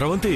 స్రవంతి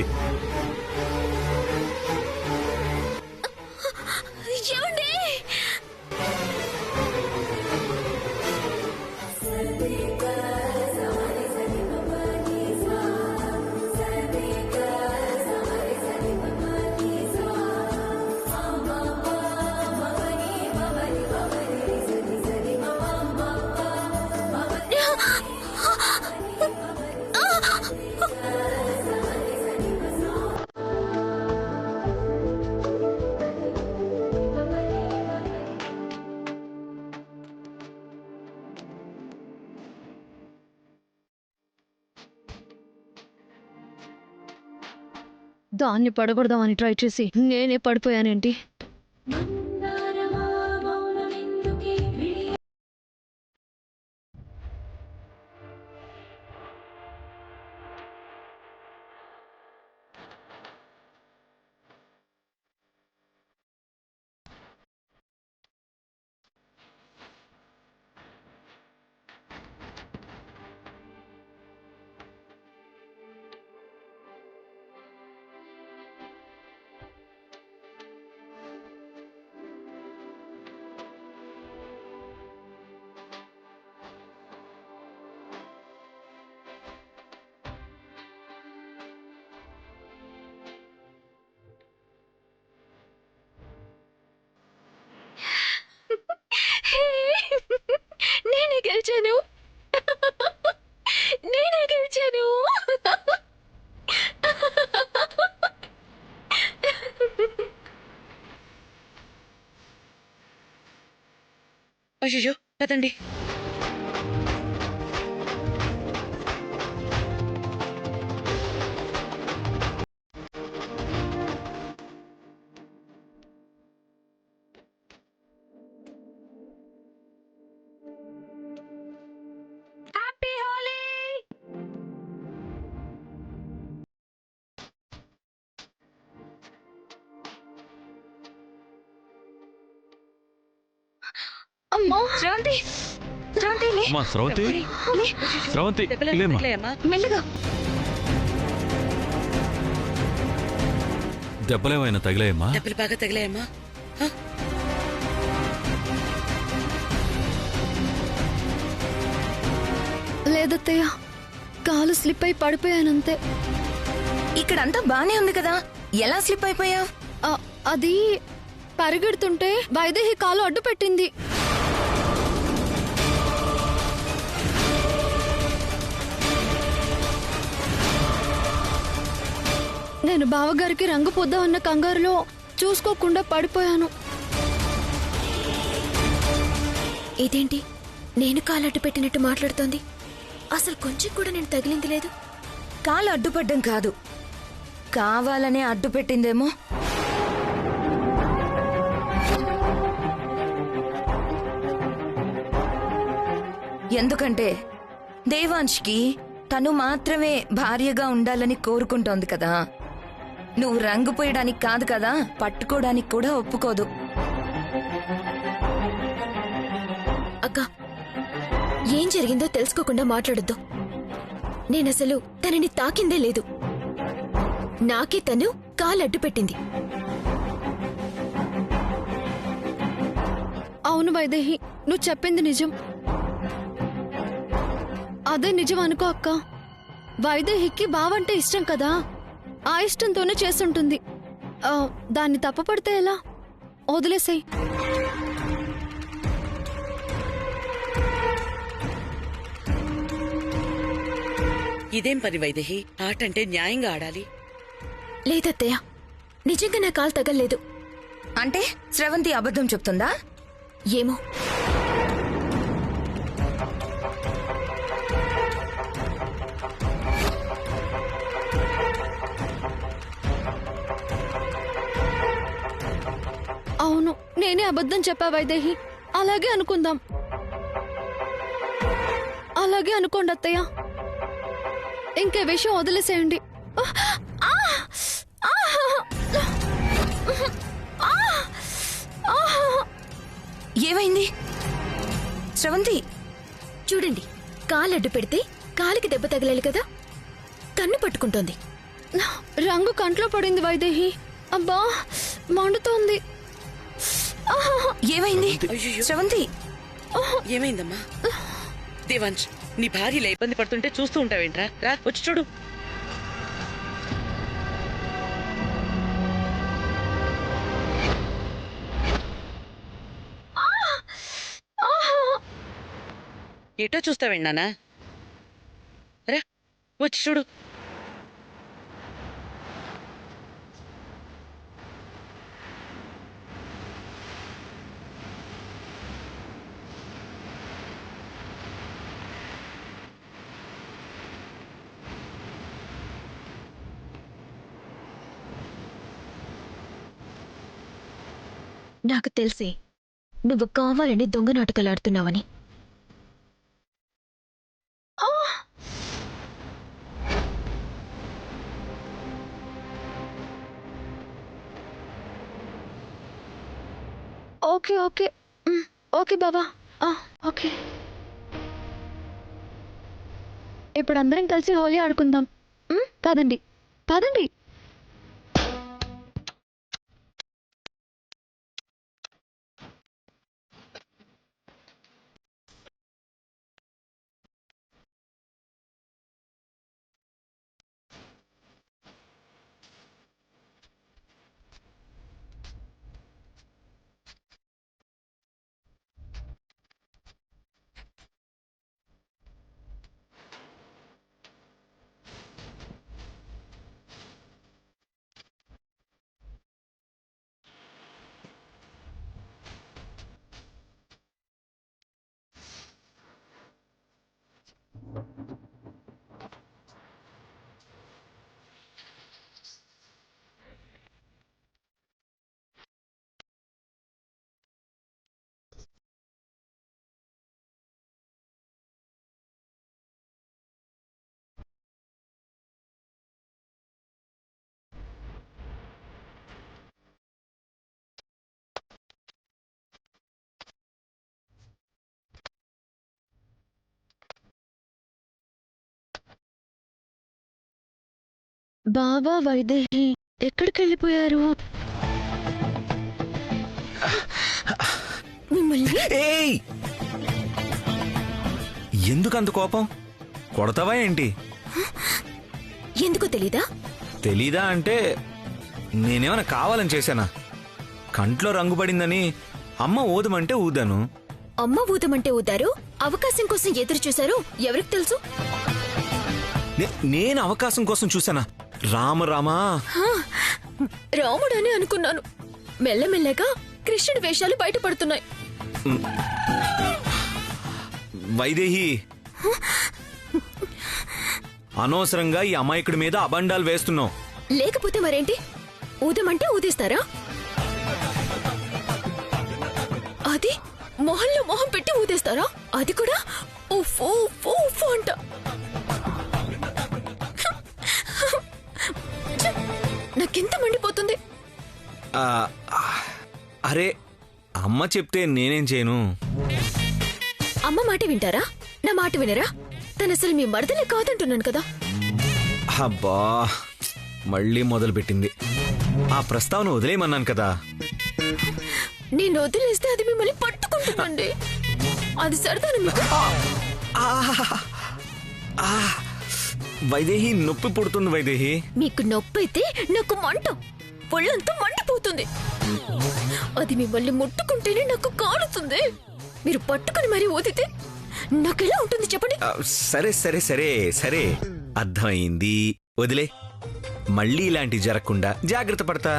దాన్ని పడగొడదామని ట్రై చేసి నేనే పడిపోయానేంటి? నేనే గెలిచాను, నేనే గెలిచాను. అయ్యో కదండి. హ్యాపీ హోలీ. అమ్మా శ్రవంతి, శ్రవంతి లే. అమ్మా స్రవంతి, స్రవంతి లేమ్మా. మెల్లగా. దెబ్బలేమైనా తగిలాయమ్మా? డబ్బులు బాగా తగిలాయమ్మా? లేదత్తయ్య, కాలు స్లిప్ అయి పడిపోయానంతే. ఇక్కడంతా బానే ఉంది కదా, ఎలా స్లిప్ అయిపోయావు? అది పరిగెడుతుంటే వైదేహి కాలు అడ్డు పెట్టింది. నేను బావగారికి రంగు పొద్దామన్న కంగారులో చూసుకోకుండా పడిపోయాను. ఇదేంటి నేను కాలు అడ్డు పెట్టినట్టు మాట్లాడుతోంది? అసలు కొంచెం కూడా నేను తగిలింది లేదు. కాలు అడ్డుపడ్డం కాదు, కావాలనే అడ్డు పెట్టిందేమో. ఎందుకంటే దేవాంష్కి తను మాత్రమే భార్యగా ఉండాలని కోరుకుంటోంది కదా. నువ్వు రంగు పోయడానికి కాదు కదా, పట్టుకోవడానికి కూడా ఒప్పుకోదు. అక్క, ఏం జరిగిందో తెలుసుకోకుండా మాట్లాడొద్దు. నేనసలు తనని తాకిందే లేదు. నాకే తను కాలడ్డు పెట్టింది. అవును వైదేహి, నువ్వు చెప్పింది నిజం. అదే నిజం అనుకో అక్క. వైదేహికి బావంటే ఇష్టం కదా, ఆ ఇష్టంతోనే చేస్తుంటుంది. దాన్ని తప్పపడితే ఎలా? వదిలేసాయి. ఇదేం పని వైదేహి? ఆట అంటే న్యాయంగా ఆడాలి. లేదత్తయ్య, నిజంగా నా కాలు తగల్లేదు. అంటే శ్రవంతి అబద్ధం చెప్తుందా? ఏమో. అవును, నేనే అబద్ధం చెప్పా వైదేహి. అలాగే అనుకుందాం. అలాగే అనుకోండి అత్తయ్య. ఇంకే విషయం వదిలేసేయండి. ఏమైంది శ్రవంతి? చూడండి, కాలడ్డు పెడితే కాలికి దెబ్బ తగలాలి కదా, కన్ను పట్టుకుంటోంది. రంగు కంట్లో పడింది వైదేహి. అబ్బా మండుతోంది. ఏమైంది అయ్యయ్యో. శ్రవంతి? ఏమైందమ్మా? దేవాంశ్, నీ భార్య ఇలా ఇబ్బంది పడుతుంటే చూస్తూ ఉంటావేంట్రా? రా వచ్చి చూడు. ఎటో చూస్తావేండి నాన్న? రా వచ్చి చూడు. నాకు తెలిసి నువ్వు కావాలని దొంగ నాటకాలాడుతున్నావని. ఓకే ఓకే ఓకే బావా. ఓకే, ఇప్పుడు అందరం కలిసి హోలీ ఆడుకుందాం. పదండి పదండి. బాబా వైదేహి ఎక్కడికి వెళ్ళిపోయారు? మిమ్మల్ని ఏయ్! ఎందుకు అంత కోపం? కొడతావా ఏంటి? ఎందుకో తెలీదా? తెలీదా అంటే నేనేమైనా కావాలని చేశానా? కంట్లో రంగు పడిందని అమ్మ ఊదమంటే ఊదాను. అమ్మ ఊదమంటే ఊదారు, అవకాశం కోసం ఎదురు చూశారు. ఎవరికి తెలుసు? నేను అవకాశం కోసం చూశానా? రామరామా, రాముడని అనుకున్నాను. మెల్లమెల్లగా కృష్ణుడి వేషాలు బయటపడుతున్నాయి. వైదేహి, అనవసరంగా ఈ అమాయకుడి మీద అబండాలు వేస్తున్నావు. లేకపోతే మరేంటి? ఊదమంటే ఊదేస్తారా? అది మొహంలో మొహం పెట్టి ఊదేస్తారా? అది కూడా ఉఫ్ ఉఫ్ ఉఫ్ అంట. నాకెంత మండిపోతుంది. అరే, అమ్మ చెప్తే నేనేం చేయను? అమ్మ మాట వింటారా? నా మాట వినరా? తను అసలు మీ మరదలే కాదంటున్నాను కదా. అబ్బా, మళ్ళీ మొదలుపెట్టింది. ఆ ప్రస్తావన వదిలేయమన్నాను కదా. నేను వదిలేస్తే అది మిమ్మల్ని పట్టుకుంటుందండి. అది సరదాను మీకు. వైదేహి, నొప్పి పుడుతుంది వైదేహి. మీకు నొప్పి అయితే నాకు మంట, ఒళ్ళంతా మండిపోతుంది. అది మిమ్మల్ని ముట్టుకుంటేనే నాకు కాలుతుంది. మీరు పట్టుకుని మరీ ఊదితే నాకెలా ఉంటుంది చెప్పండి? సరే సరే సరే సరే, అర్థమైంది. వదిలే, మళ్ళీ ఇలాంటి జరగకుండా జాగ్రత్త పడతా.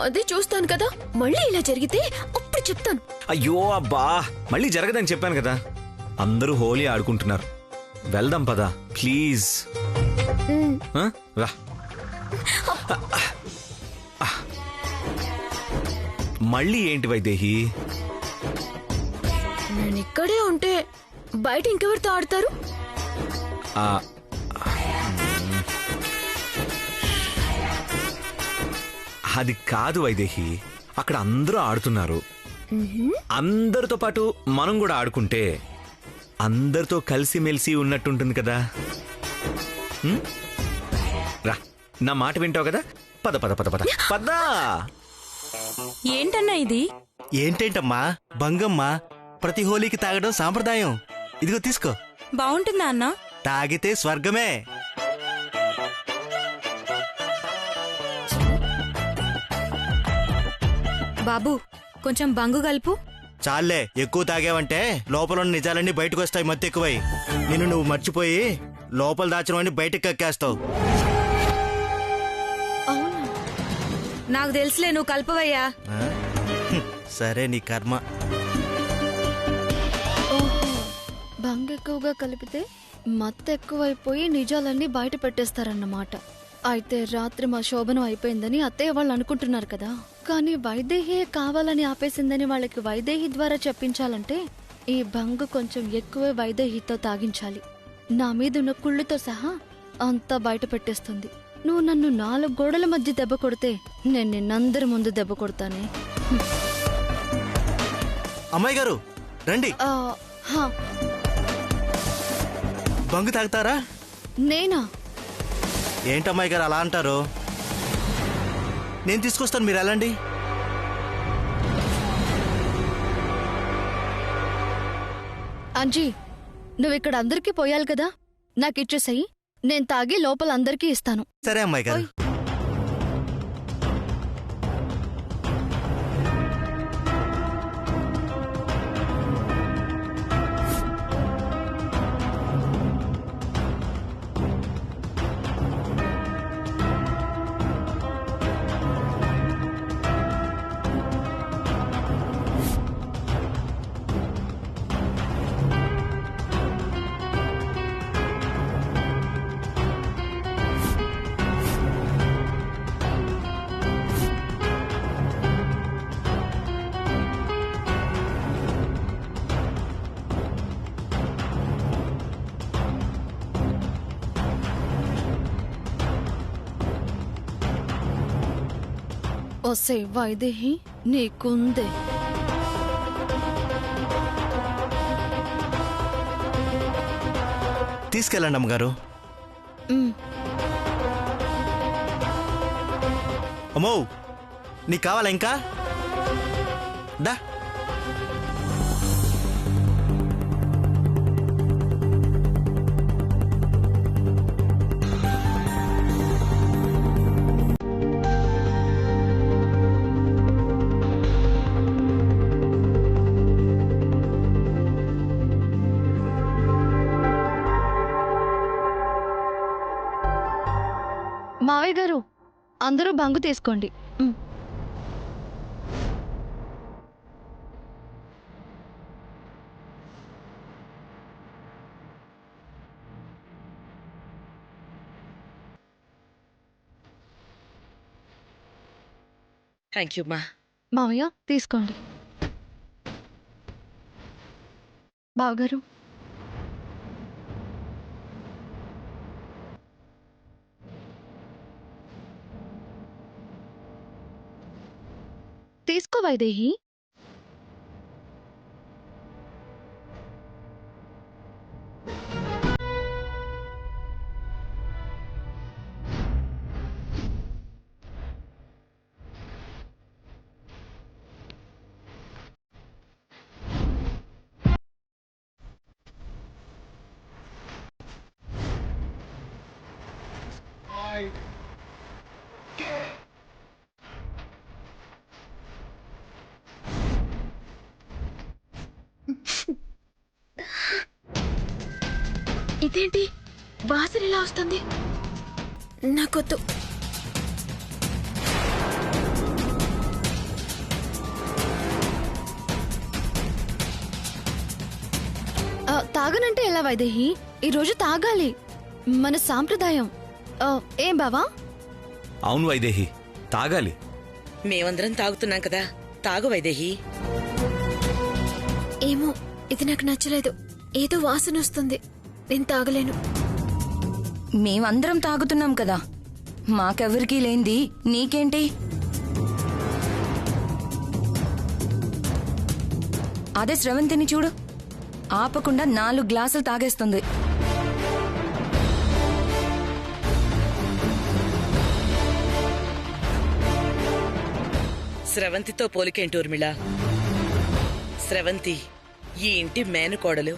అదే చూస్తాను కదా. మళ్ళీ ఇలా జరిగితే అప్పుడు చెప్తాను. అయ్యో అబ్బా, మళ్ళీ జరగదని చెప్పాను కదా. అందరూ హోలీ ఆడుకుంటున్నారు, వెళ్దాం పదా ప్లీజ్. రా. మళ్ళీ ఏంటి వైదేహి? నేను ఇక్కడే ఉంటే బయట ఇంకెవరితో ఆడతారు? అది కాదు వైదేహి, అక్కడ అందరూ ఆడుతున్నారు. అందరితో పాటు మనం కూడా ఆడుకుంటే అందరితో కలిసిమెలిసి ఉన్నట్టుంటుంది కదా. రా, నా మాట వింటావు కదా? పద పద పద పద పదా. ఏంటన్నా ఇది? ఏంటేంటమ్మా, బంగమ్మ ప్రతి హోలీకి తాగడం సాంప్రదాయం. ఇదిగో తీసుకో. బాగుంటుందా అన్నా? తాగితే స్వర్గమే. బాబు కొంచెం బంగు కలుపు. చాలే, ఎక్కువ తాగావంటే లోపల ఉన్న నిజాలన్నీ బయటకు వస్తాయి. మత్తు ఎక్కువై నిన్ను నువ్వు మర్చిపోయి లోపల దాచడం బయటకు కక్కేస్తావు. అవునా? నాకు తెలుసులే, నువ్వు కలపవయ్యా. ఆ? సరే, నీ కర్మ. ఓహో, బంగ్ ఎక్కువగా కలిపితే మత్తు ఎక్కువైపోయి నిజాలన్నీ బయట పెట్టేస్తారన్నమాట. అయితే రాత్రి మా శోభనం అయిపోయిందని అత్తయ్య వాళ్ళు అనుకుంటున్నారు కదా. కానీ వైదేహి కావాలని ఆపేసిందని వాళ్ళకి వైదేహి ద్వారా చెప్పించాలంటే ఈ బంగ్ కొంచెం ఎక్కువే వైదేహితో తాగించాలి. నా మీదున్న కుళ్ళుతో సహా అంతా బయట పెట్టేస్తుంది. నువ్వు నన్ను 4 గోడల మధ్య దెబ్బ కొడితే నేను నిన్నందరి ముందు దెబ్బ కొడతానే. అమ్మాయి గారు రండి. హా, బంగు తాగుతారా? నేనా? ఏంటమ్మాయి గారు అలా అంటారు? నేను తీసుకొస్తాను, మీరు వెళ్ళండి. అంజీ, నువ్వు ఇక్కడ అందరికీ పోయాలి కదా, నాకు ఇచ్చేసాయి. నేను తాగి లోపల అందరికీ ఇస్తాను. సరే అమ్మాయి గారు. ఒసే వైదేహి, నీకుందే. తీసుకెళ్ళండి అమ్మగారు. అమ్మో, నీకు కావాలా ఇంకా? దా. మావయ్య గారు, అందరూ బంగు తీసుకోండి. థ్యాంక్ యూ మా. మావయ్య తీసుకోండి. బావగారు, తీసుకో వైదేహి. ఇదేంటి వాసన ఎలా వస్తుంది? నాకొద్దు. తాగనంటే ఎలా వైదేహి? ఈరోజు తాగాలి, మన సాంప్రదాయం. ఏం బావా? అవును వైదేహి, తాగాలి. మేమందరం తాగుతున్నాం కదా, తాగు వైదేహి. ఏమో, ఇది నాకు నచ్చలేదు. ఏదో వాసన వస్తుంది, నేను తాగలేను. మేమందరం తాగుతున్నాం కదా, మాకెవరికీ లేంది నీకేంటి? అదే స్రవంతిని చూడు, ఆపకుండా 4 గ్లాసులు తాగేస్తుంది. స్రవంతితో పోలికేంటి ఊర్మిళ? స్రవంతి ఈ ఇంటి మేనకోడలు,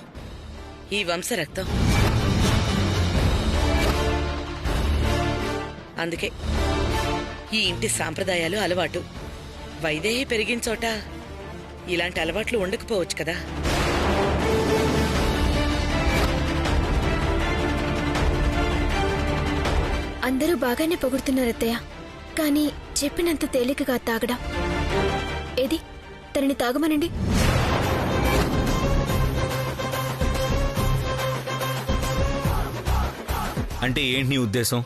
ఈ వంశ రక్తం. అందుకే ఈ ఇంటి సాంప్రదాయాలు, అలవాటు. వైదేహి పెరిగిన చోట ఇలాంటి అలవాట్లు ఉండకపోవచ్చు కదా. అందరూ బాగానే పొగుడుతున్నారు అత్తయ్య, కానీ చెప్పినంత తేలికగా తాగడం. ఏది తనని తాగమనండి. అంటే ఏంటి నీ ఉద్దేశం?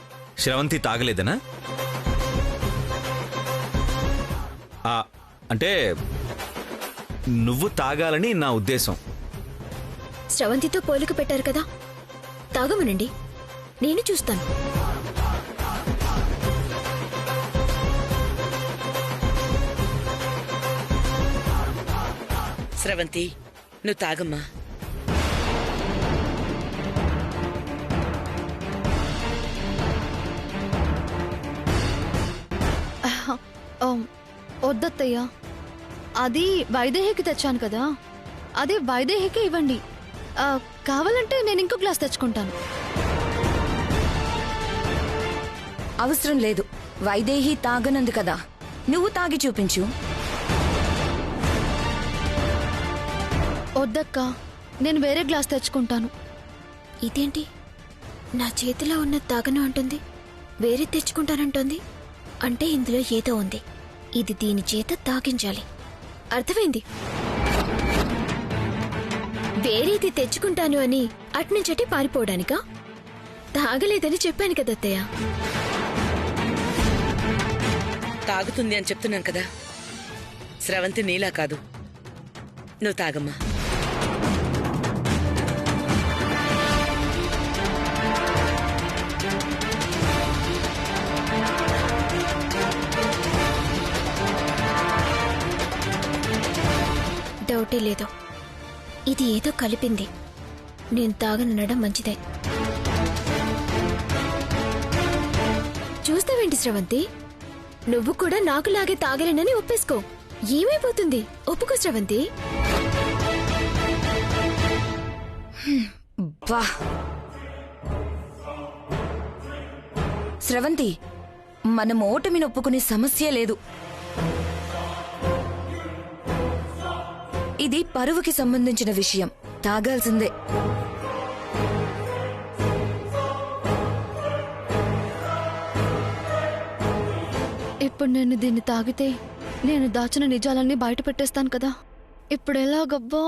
శ్రవంతి తాగలేదనా? అంటే నువ్వు తాగాలని నా ఉద్దేశం. స్రవంతితో పోలిక పెట్టారు కదా, తాగమనండి, నేను చూస్తాను. స్రవంతి, నువ్వు తాగమ్మా. వద్దత్తయ్య, అది వైదేహికి తెచ్చాను కదా, అది వైదేహికి ఇవ్వండి. కావాలంటే నేను ఇంకో గ్లాస్ తెచ్చుకుంటాను. అవసరం లేదు, వైదేహి తాగనందు కదా, నువ్వు తాగి చూపించు. వద్దక్క, నేను వేరే గ్లాస్ తెచ్చుకుంటాను. ఇదేంటి నా చేతిలో ఉన్న తాగను అంటుంది, వేరే తెచ్చుకుంటానంటుంది. అంటే ఇందులో ఏదో ఉంది, ఇది దీని చేత తాగించాలి. అర్థమైంది. వేరేది తెచ్చుకుంటాను అని అట్నుంచటి పారిపోవడానికా? తాగలేదని చెప్పాను కదా అత్తయ్య. తాగుతుంది అని చెప్తున్నాను కదా. స్రవంతి నీలా కాదు, నువ్వు తాగమ్మా. డౌటే లేదు, ఇది ఏదో కలిపింది. నేను తాగనడం మంచిదే. చూస్తావేంటి స్రవంతి, నువ్వు కూడా నాకులాగే తాగలేనని ఒప్పేసుకో. ఏమైపోతుంది, ఒప్పుకో స్రవంతి. బా స్రవంతి, మనం ఓటమిని ఒప్పుకునే సమస్య లేదు. ఇది పరువుకి సంబంధించిన విషయం, తాగాల్సిందే. ఇప్పుడు నేను దీన్ని తాగితే నేను దాచిన నిజాలన్నీ బయట పెట్టేస్తాను కదా. ఇప్పుడు ఎలాగబ్బా?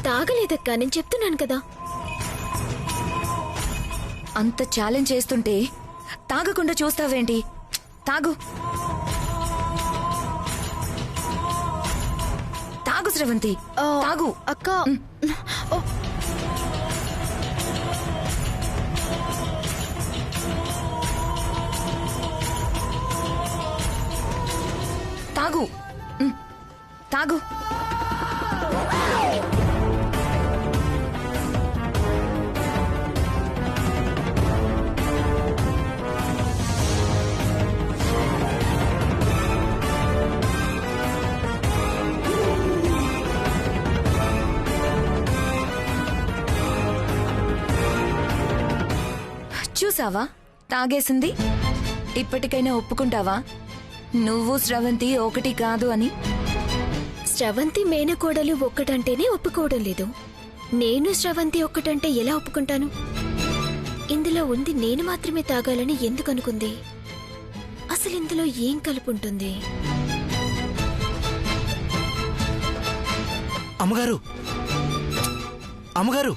తాగలేదక్కా, నేను చెప్తున్నాను కదా. అంత ఛాలెంజ్ చేస్తుంటే తాగకుండా చూస్తావేంటి? తాగు, తాగు స్రవంతి, తాగు. అక్క, తాగు, తాగు. చూసావా, తాగేసింది. ఇప్పటికైనా ఒప్పుకుంటావా నువ్వు స్రవంతి ఒకటి కాదు అని? స్రవంతి మేనకోడలు ఒక్కటంటేనే ఒప్పుకోవడం లేదు. నేను స్రవంతి ఒక్కటంటే ఎలా ఒప్పుకుంటాను? ఇందులో ఉంది నేను మాత్రమే తాగాలని ఎందుకు అనుకుంది? అసలు ఇందులో ఏం కలుపుంటుంది? అమ్మగారు, అమ్మగారు,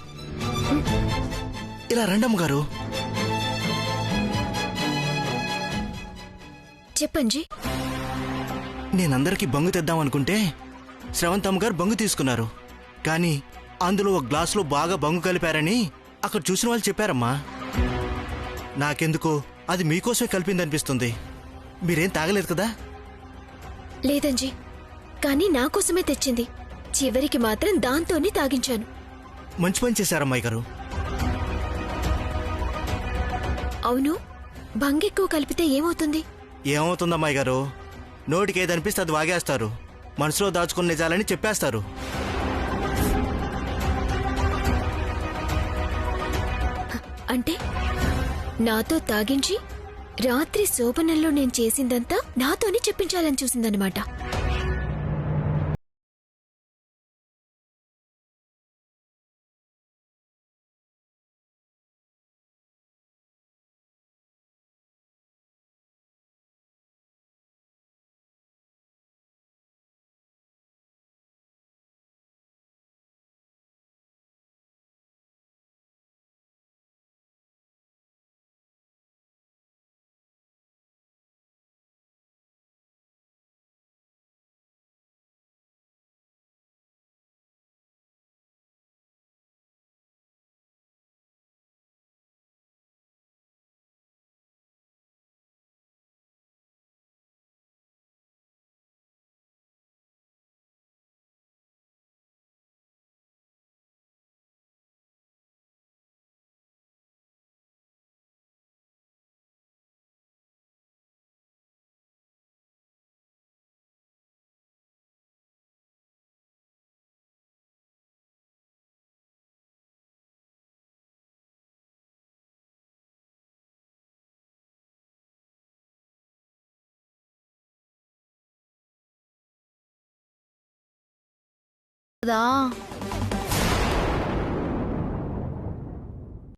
ఇలా రండి అమ్మగారు. చెప్పండి. నేనందరికీ బంగు తెద్దామనుకుంటే శ్రవంత్ అమ్మగారు బంగు తీసుకున్నారు. కానీ అందులో ఒక గ్లాసులో బాగా బంగు కలిపారని అక్కడ చూసిన వాళ్ళు చెప్పారమ్మా. నాకెందుకో అది మీకోసమే కలిపిందనిపిస్తుంది. మీరేం తాగలేదు కదా? లేదంజీ, కానీ నా కోసమే తెచ్చింది. చివరికి మాత్రం దాంతోనే తాగించాను. మంచి పని చేశారమ్మాయి గారు. అవును, బంగెక్కువ కలిపితే ఏమవుతుంది? ఏమవుతుందమ్మాయి గారు? నోటికి ఏదనిపిస్తే అది వాగేస్తారు. మనసులో దాచుకున్న నిజాలని చెప్పేస్తారు. అంటే నాతో తాగించి రాత్రి శోభనంలో నేను చేసిందంతా నాతోనే చెప్పించాలని చూసిందన్నమాట. కదా